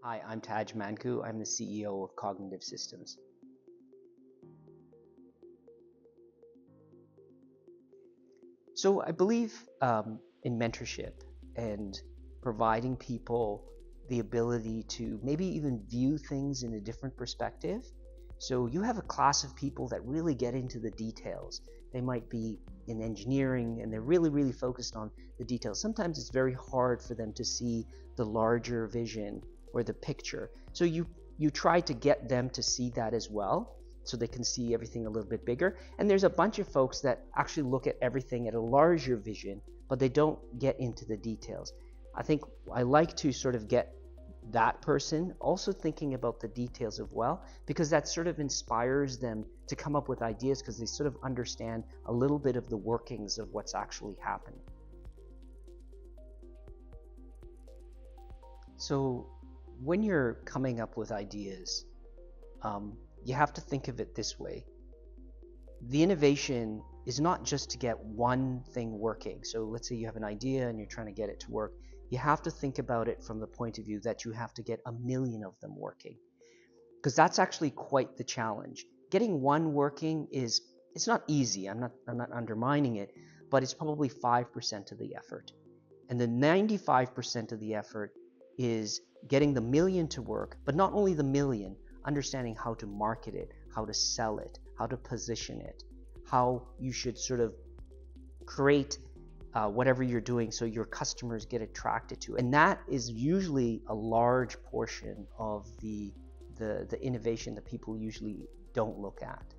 Hi, I'm Taj Manku. I'm the CEO of Cognitive Systems. So I believe in mentorship and providing people the ability to maybe even view things in a different perspective. So you have a class of people that really get into the details. They might be in engineering and they're really focused on the details. Sometimes it's very hard for them to see the larger vision or the picture. So you try to get them to see that as well, so they can see everything a little bit bigger. And there's a bunch of folks that actually look at everything at a larger vision, but they don't get into the details. I think I like to sort of get that person also thinking about the details as well, because that sort of inspires them to come up with ideas, because they sort of understand a little bit of the workings of what's actually happening. So when you're coming up with ideas, you have to think of it this way. The innovation is not just to get one thing working. So let's say you have an idea and you're trying to get it to work. You have to think about it from the point of view that you have to get 1,000,000 of them working, because that's actually quite the challenge. Getting one working it's not easy. I'm not undermining it, but it's probably 5% of the effort. And the 95% of the effort is getting the 1,000,000 to work, but not only the 1,000,000, understanding how to market it, how to sell it, how to position it, how you should sort of create whatever you're doing so your customers get attracted to it. And that is usually a large portion of the innovation that people usually don't look at.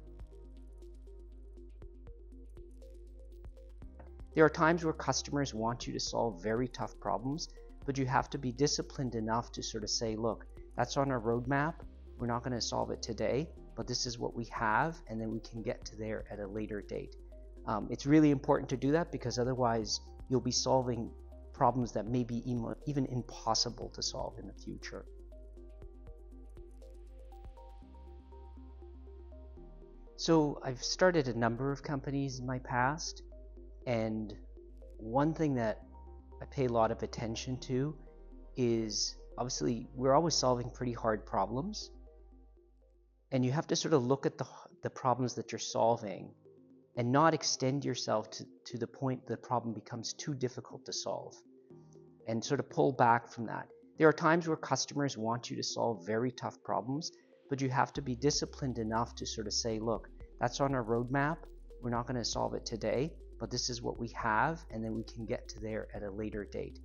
There are times where customers want you to solve very tough problems, but you have to be disciplined enough to sort of say, look, that's on our roadmap. We're not going to solve it today, but this is what we have, and then we can get to there at a later date. It's really important to do that, because otherwise you'll be solving problems that may be even impossible to solve in the future. So I've started a number of companies in my past, and one thing that I pay a lot of attention to is, obviously we're always solving pretty hard problems, and you have to sort of look at the problems that you're solving and not extend yourself to the point the problem becomes too difficult to solve, and sort of pull back from that. There are times where customers want you to solve very tough problems, but you have to be disciplined enough to sort of say, look, that's on our roadmap. We're not going to solve it today, but this is what we have, and then we can get to there at a later date.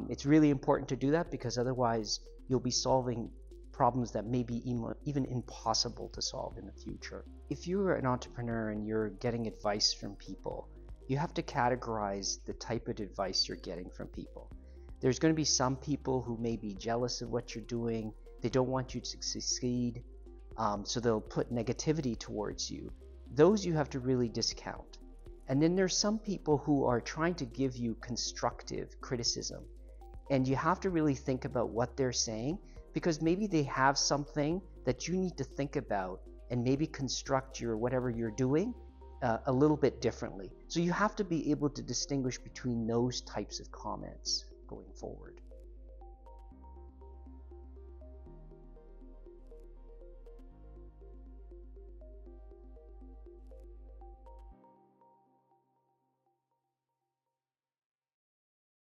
It's really important to do that, because otherwise you'll be solving problems that may be even impossible to solve in the future. If you're an entrepreneur and you're getting advice from people, you have to categorize the type of advice you're getting from people. There's going to be some people who may be jealous of what you're doing. They don't want you to succeed, so they'll put negativity towards you. Those you have to really discount. And then there's some people who are trying to give you constructive criticism, and you have to really think about what they're saying, because maybe they have something that you need to think about and maybe construct your whatever you're doing a little bit differently. So you have to be able to distinguish between those types of comments going forward.